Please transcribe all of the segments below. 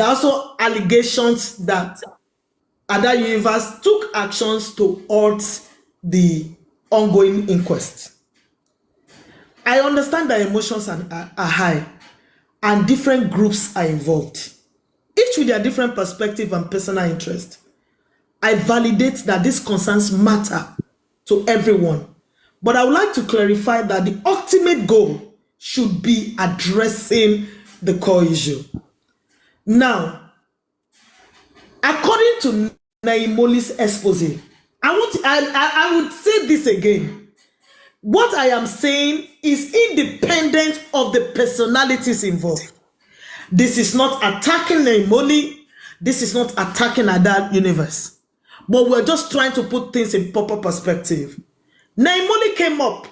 are also allegations that Ada Universe took actions to halt the ongoing inquest. I understand that emotions are high and different groups are involved, each with their different perspective and personal interest. I validate that these concerns matter to everyone, but I would like to clarify that the ultimate goal should be addressing the core issue. Now, according to Naimoli's expose, I would say this again. What I am saying is independent of the personalities involved. This is not attacking Naimoli. This is not attacking Ada Universe. But we're just trying to put things in proper perspective. Naimoli came up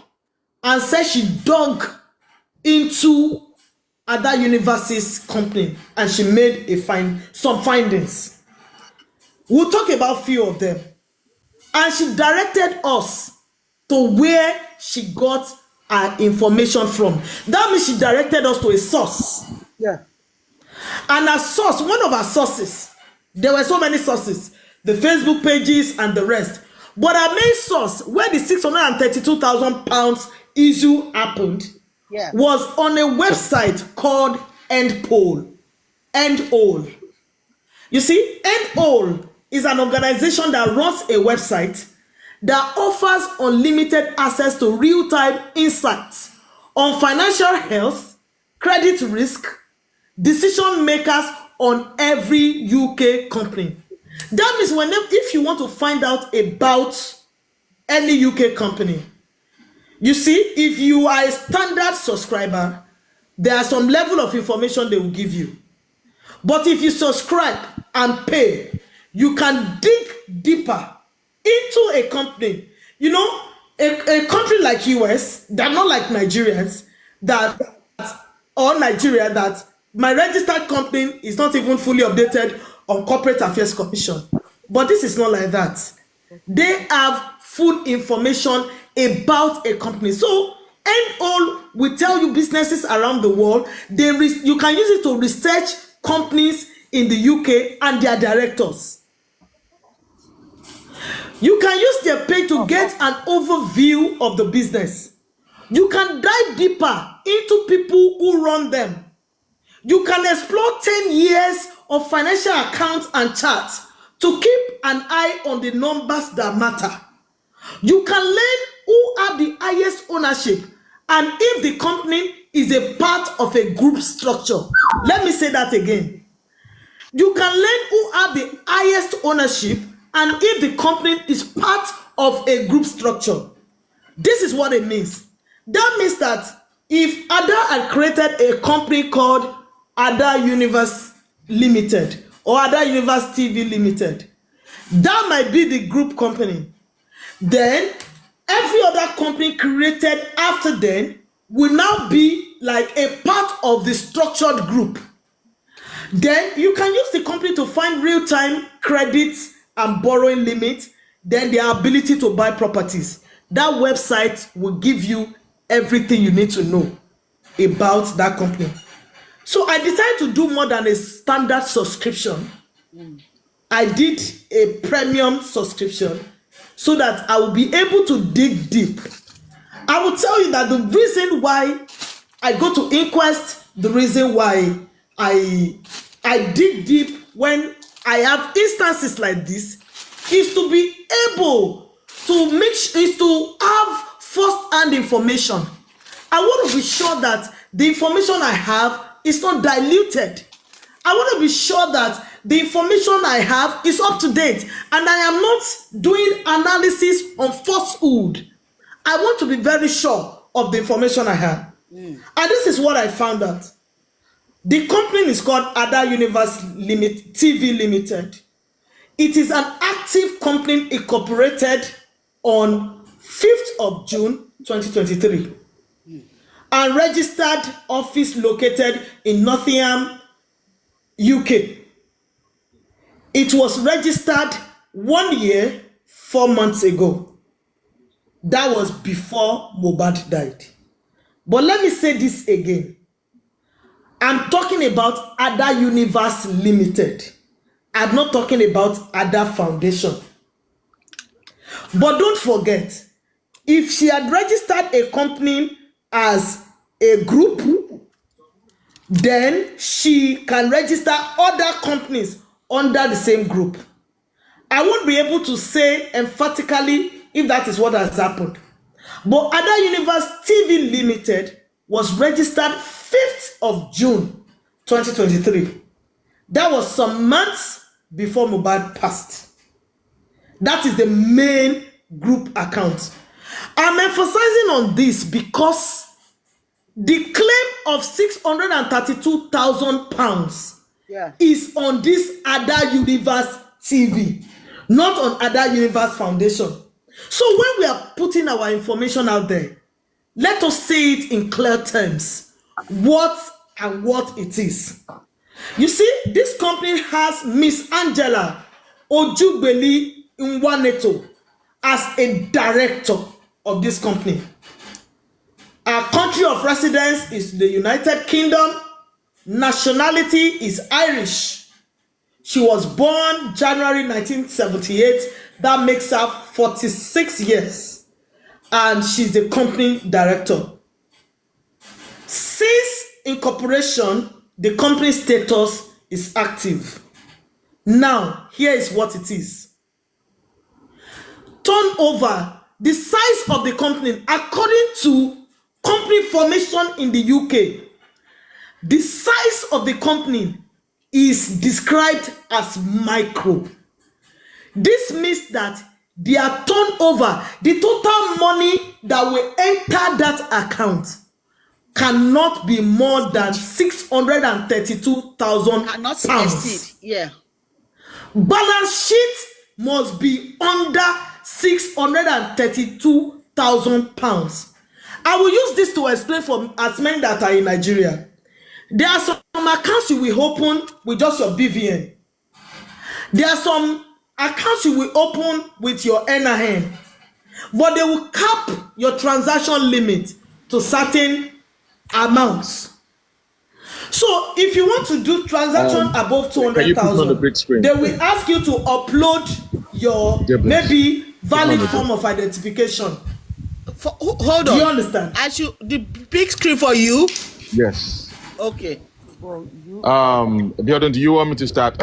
and said she dug into Ada Universe's company and she made some findings. We'll talk about a few of them. And she directed us to where she got her information from. That means she directed us to a source. Yeah. And a source, one of our sources, there were so many sources, the Facebook pages and the rest. But our main source, where the £632,000 issue happened, was on a website called Endpoll. Endpoll. You see, Endpoll is an organization that runs a website that offers unlimited access to real-time insights on financial health, credit risk, decision makers on every UK company. That means if you want to find out about any UK company, you see, if you are a standard subscriber, there are some level of information they will give you. But if you subscribe and pay, you can dig deeper into a company. You know, a country like US, they're not like Nigerians, or Nigeria, that my registered company is not even fully updated on Corporate Affairs Commission. But this is not like that. They have full information about a company. So, Endpoll will tell you businesses around the world. You can use it to research companies in the UK and their directors. You can use their page to get an overview of the business. You can dive deeper into people who run them. You can explore 10 years of financial accounts and charts to keep an eye on the numbers that matter. You can learn who have the highest ownership and if the company is a part of a group structure. Let me say that again. You can learn who have the highest ownership and if the company is part of a group structure. This is what it means. That means that if Ada had created a company called Ada Universe Limited or Ada Universe TV Limited, that might be the group company. Then every other company created after then will now be like a part of the structured group. Then you can use the company to find real-time credits and borrowing limits, then their ability to buy properties. That website will give you everything you need to know about that company. So I decided to do more than a standard subscription. I did a premium subscription so that I will be able to dig deep. I will tell you that the reason why I go to inquest, the reason why I dig deep when I have instances like this is to be able to to have first-hand information. I want to be sure that the information I have is not diluted. I want to be sure that the information I have is up to date and I am not doing analysis on falsehood. I want to be very sure of the information I have. And this is what I found out. The company is called Ada Universe TV Limited. It is an active company incorporated on 5th of June 2023 and registered office located in Nottingham, UK. It was registered 1 year, 4 months ago. That was before Mohbad died. But let me say this again. I'm talking about Ada Universe Limited. I'm not talking about Ada Foundation. But don't forget, if she had registered a company as a group, then she can register other companies under the same group. I won't be able to say emphatically if that is what has happened. But Ada Universe TV Limited was registered 5th of June 2023. That was some months before Mohbad passed. That is the main group account. I'm emphasizing on this because the claim of £632,000 is on this Ada Universe TV, not on Ada Universe Foundation. So when we are putting our information out there, let us say it in clear terms, what it is. You see, this company has Miss Angela Ojugbeli Nwaneto as a director of this company. Our country of residence is the United Kingdom. Nationality is Irish. She was born January 1978. That makes her 46 years. And she's the company director. Since incorporation, the company status is active. Now, here is what it is. Turnover, the size of the company, according to company formation in the UK, the size of the company is described as micro. This means that their turnover, the total money that will enter that account, cannot be more than £632,000. Yeah. Balance sheet must be under £632,000. I will use this to explain for as many that are in Nigeria. There are some accounts you will open with just your BVN. There are some accounts you will open with your NIN, but they will cap your transaction limit to certain amounts. So if you want to do transaction above 200,000, they will ask you to upload your maybe valid form of identification. Hold on. Do you understand? The big screen for you. Yes. Okay. Bjordan, do you want me to start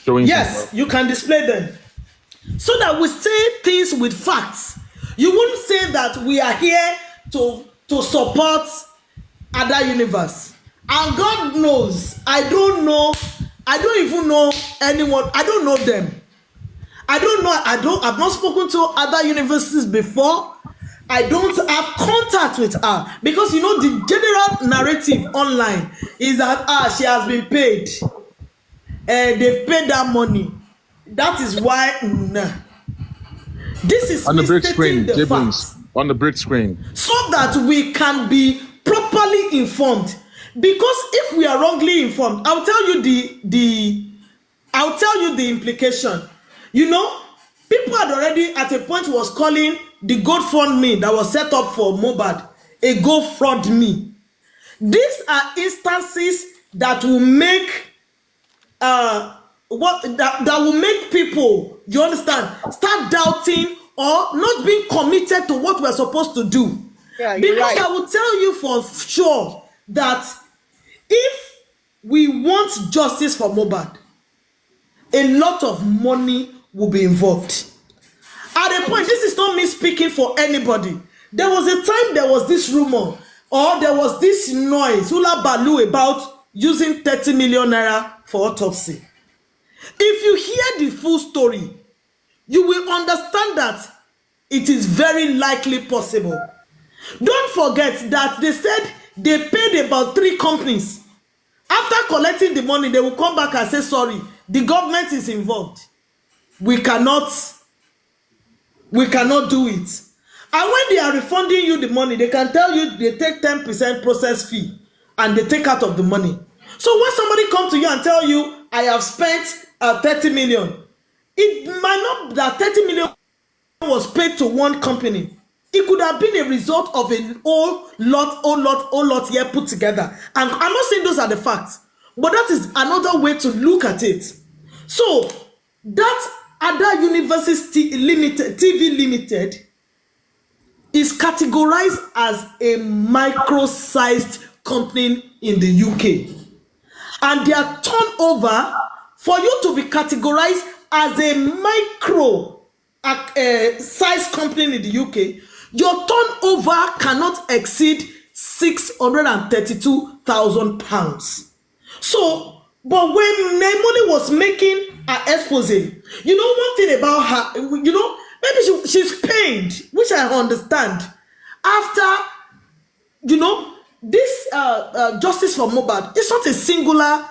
showing? Yes, you can display them so that we say things with facts. You wouldn't say that we are here to support Ada Universe. And God knows, I don't even know anyone. I don't know them. I've not spoken to other universities before. I don't have contact with her because you know the general narrative online is that she has been paid and they've paid that money. That is why this is on the big screen, the facts, on the big screen, so that we can be properly informed. Because if we are wrongly informed, I'll tell you the implication. You know, people had already at a point was calling the GoFundMe that was set up for Mohbad a GoFundMe. These are instances that will make that will make people, you understand, start doubting or not being committed to what we're supposed to do. Yeah, because right. I will tell you for sure that if we want justice for Mohbad, a lot of money will be involved. At a point, this is not me speaking for anybody. There was a time there was this rumor or there was this noise, hula baloo, about using 30 million naira for autopsy. If you hear the full story, you will understand that it is very likely possible. Don't forget that they said they paid about 3 companies. After collecting the money, they will come back and say, sorry, the government is involved. We cannot do it. And when they are refunding you the money, they can tell you they take 10% process fee and they take out of the money. So when somebody comes to you and tell you, I have spent 30 million, it might not that 30 million was paid to one company. It could have been a result of a whole lot here put together. And I'm not saying those are the facts, but that is another way to look at it. So that Ada University Limited, TV Limited, is categorized as a micro-sized company in the UK. And their turnover, for you to be categorized as a micro size company in the UK, your turnover cannot exceed £632,000. So, but when Naimoni was making her expose, you know one thing about her, you know, maybe she's pained, which I understand. After, you know, this justice for Mohbad is not a singular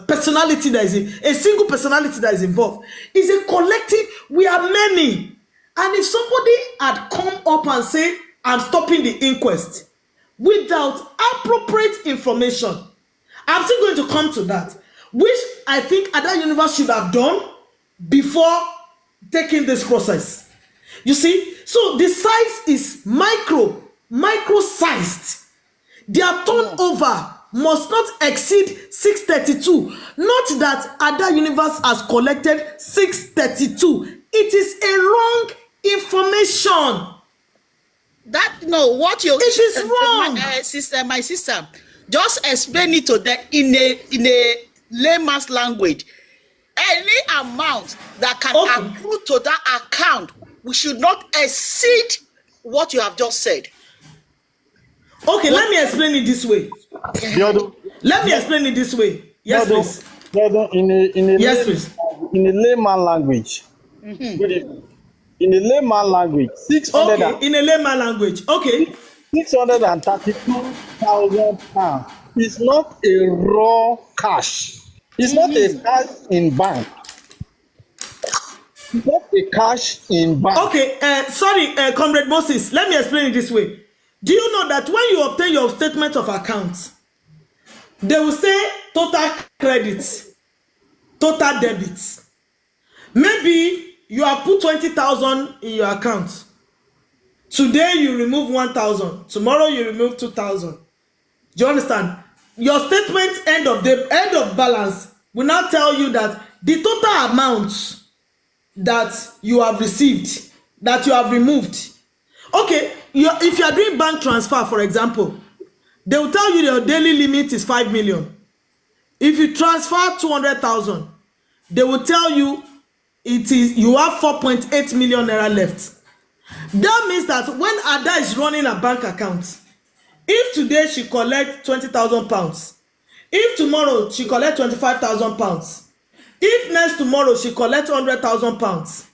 personality that is a single personality that is involved. It's a collective. We are many. And if somebody had come up and said, I'm stopping the inquest without appropriate information, I'm still going to come to that, which I think Ada Universe should have done before taking this process. You see, so the size is micro-sized. Their turnover must not exceed 632. Not that Ada Universe has collected 632. It is a wrong information. That no, what you It is wrong. My sister, just explain it to them in a layman's language. Any amount that can accrue to that account, we should not exceed what you have just said. Okay, let me explain it this way. Let me explain it this way. Yes, please. Yes, please. In a layman language. In a layman language, 600. Okay, in a layman language. Okay. £632,000 is not a raw cash. It's not a cash in bank. It's not a cash in bank. Okay, sorry, Comrade Moses. Let me explain it this way. Do you know that when you obtain your statement of accounts, they will say total credits, total debits. Maybe you have put 20,000 in your account. Today you remove 1,000. Tomorrow you remove 2,000. Do you understand? Your statement end of balance will now tell you that the total amount that you have received, that you have removed. Okay, if you are doing bank transfer, for example, they will tell you your daily limit is 5 million. If you transfer 200,000, they will tell you you have 4.8 million naira left. That means that when Ada is running a bank account, if today she collects 20,000 pounds, if tomorrow she collects 25,000 pounds, if next tomorrow she collects 100,000 pounds,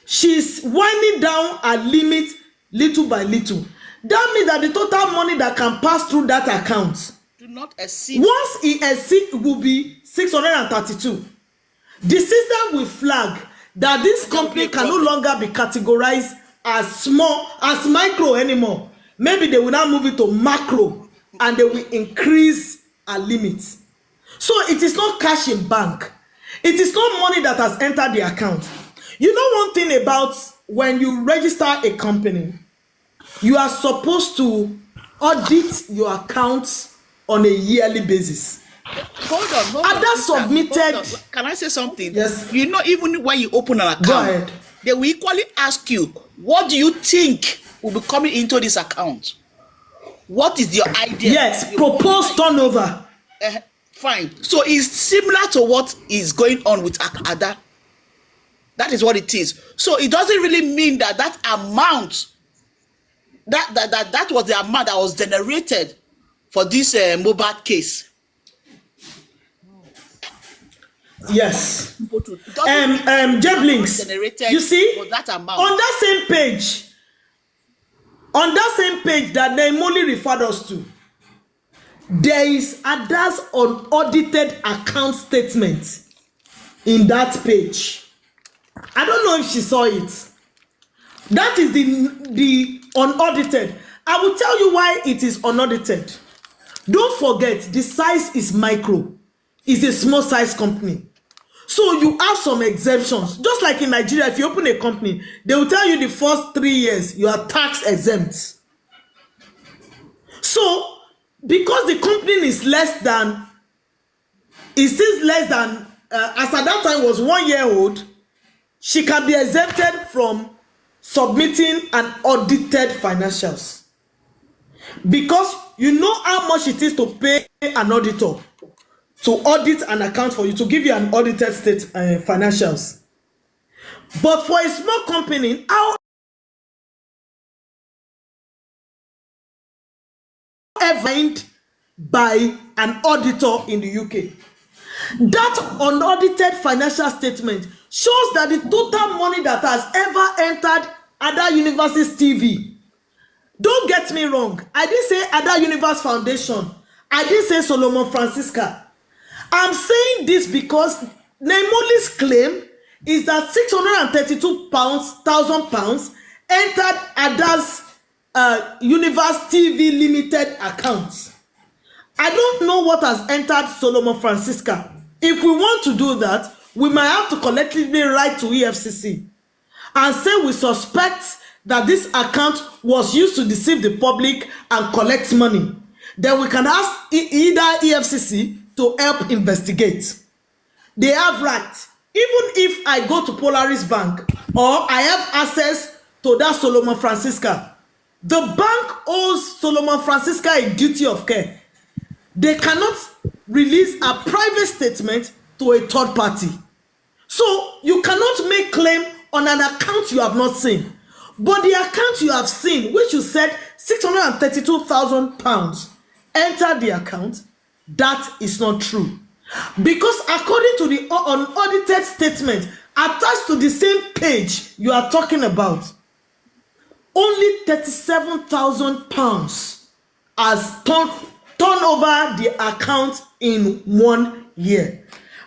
she's winding down her limit little by little. That means that the total money that can pass through that account, do not exceed. Once it exceeds, will be 632. The system will flag that this company can no longer be categorized as small, as micro anymore. Maybe they will now move it to macro and they will increase a limit. So it is not cash in bank. It is not money that has entered the account. You know one thing about when you register a company, you are supposed to audit your accounts on a yearly basis. Hold on. Ada submitted. Can I say something? Yes. You know, even when you open an account, Go ahead. they will equally ask you, what do you think will be coming into this account? What is your idea? Yes, proposed turnover. Fine. So it's similar to what is going on with Ada. That is what it is. So it doesn't really mean that amount, that was the amount that was generated for this Mohbad case. Yes. Jablings, you see, on that same page that they only referred us to, there is Ada's unaudited account statement in that page. I don't know if she saw it. That is the unaudited. I will tell you why it is unaudited. Don't forget, the size is micro. It's a small size company. So you have some exemptions. Just like in Nigeria, if you open a company, they will tell you the first 3 years you are tax exempt. So because the company is less than, as at that time was 1 year old, she can be exempted from submitting an audited financials. Because you know how much it is to pay an auditor to audit an account for you, to give you an audited state financials. But for a small company, however, by an auditor in the UK, that unaudited financial statement shows that the total money that has ever entered Ada Universe's TV. Don't get me wrong, I didn't say Ada Universe Foundation, I didn't say Solomon Francisca. I'm saying this because Nemoli's claim is that 632,000 pounds entered Ada's Universe TV Limited account. I don't know what has entered Solomon Francisca. If we want to do that, we might have to collectively write to EFCC and say we suspect that this account was used to deceive the public and collect money. Then we can ask either EFCC to help investigate. They have rights. Even if I go to Polaris Bank or I have access to that Solomon Francisca, the bank owes Solomon Francisca a duty of care. They cannot release a private statement to a third party. So you cannot make claim on an account you have not seen. But the account you have seen, which you said 632,000 pounds entered the account, that is not true. Because according to the unaudited statement attached to the same page you are talking about, only 37,000 pounds has turned over the account in 1 year.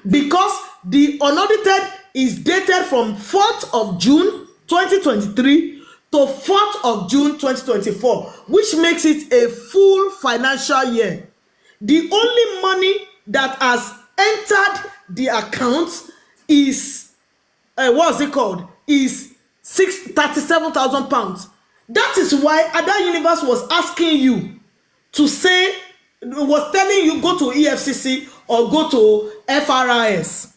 Because the unaudited is dated from 4th of June 2023 to 4th of June 2024, which makes it a full financial year. The only money that has entered the account is is 37,000 pounds. That is why Ada Universe was asking you to say, was telling you go to EFCC or go to FRIS.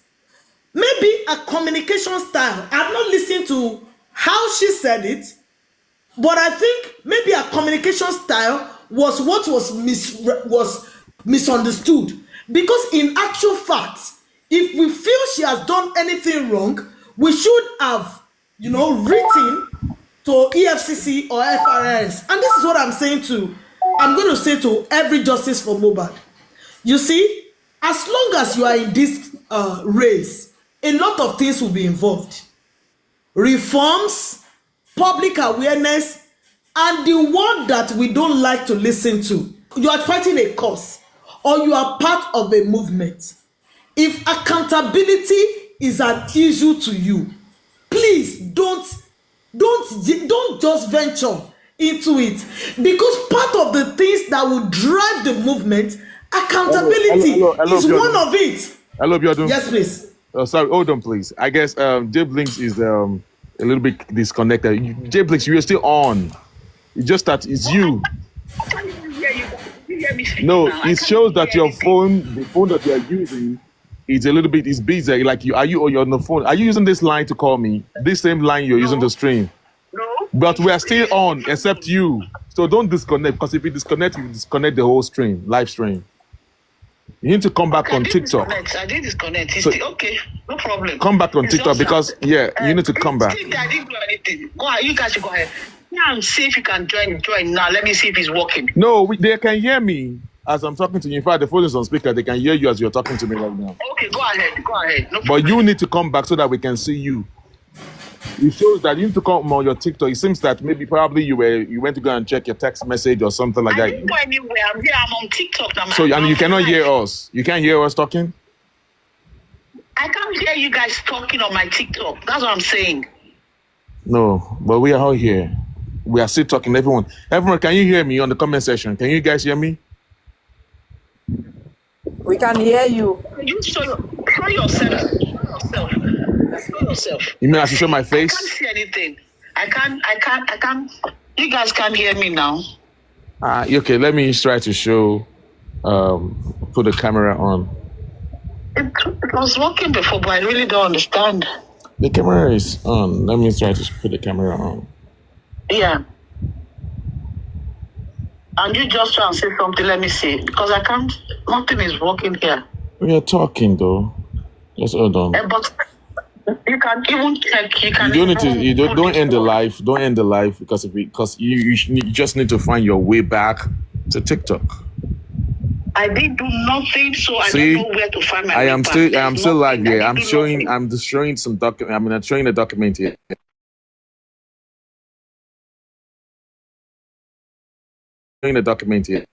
Maybe a communication style. I've not listened to how she said it, but I think maybe a communication style was what was misunderstood. Because in actual fact, if we feel she has done anything wrong, we should have, written to EFCC or FRS. And this is what I'm going to say to every justice for Mohbad. You see, as long as you are in this race, a lot of things will be involved. Reforms, public awareness, and the one that we don't like to listen to. You are fighting a cause, or you are part of a movement. If accountability is an issue to you, please don't just venture into it, because part of the things that will drive the movement, accountability is one of it. Hello, Biodun. Yes, please. Sorry, hold on, please. I guess J Blinks is a little bit disconnected. J Blinks, you're still on. It's just that it's you. No, it shows that your phone, the phone that you are using, is a little bit busy. Like you're on the phone. Are you using this line to call me? This same line you're using to stream? No. But we are still on, except you. So don't disconnect, because if you disconnect the whole stream, live stream. You need to come back on TikTok. I did disconnect. It's So- okay, no problem. Come back on It's TikTok, just because that, you need to come back. I didn't do anything. Go ahead, you guys should go ahead. Yeah, and see if you can join now. Let me see if it's working. No, they can hear me as I'm talking to you. In fact, the phone is on speaker. They can hear you as you're talking to me right now. Okay, go ahead. No But problem. you need to come back so that we can see you. It shows that you need to come on your TikTok. It seems that probably you went to go and check your text message or something like I that. didn't go anywhere. I'm here. I'm on TikTok now. So and you cannot hear us. You can't hear us talking. I can't hear you guys talking on my TikTok. That's what I'm saying. No, but we are all here. We are still talking. Everyone, can you hear me on the comment section? Can you guys hear me? We can hear you. You show yourself. yourself. Show yourself. You mean I should show my I can't face? see anything. I can't. You guys can't hear me now. Okay, let me try to show, put the camera on. It was working before, but I really don't understand. The camera is on. Let me try to put the camera on. Yeah. And you just try and say something, let me see. Because I can't, nothing is working here. We are talking though. Just hold on. But you can even check, you can You don't need to. even You don't put end the it on. live. Don't end the live because you just need to find your way back to TikTok. I didn't do nothing, so I See, don't know where to find my I way am back. still There's live nothing. I here. didn't do nothing. I'm just showing some document. I mean, I'm showing the document here. Showing the document here.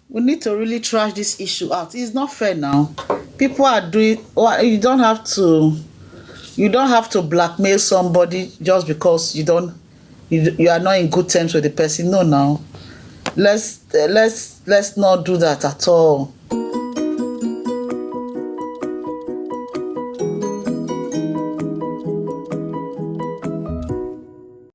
We need to really trash this issue out. It's not fair now. People are doing. Well, you don't have to. You don't have to blackmail somebody just because you are not in good terms with the person. No, now let's not do that at all.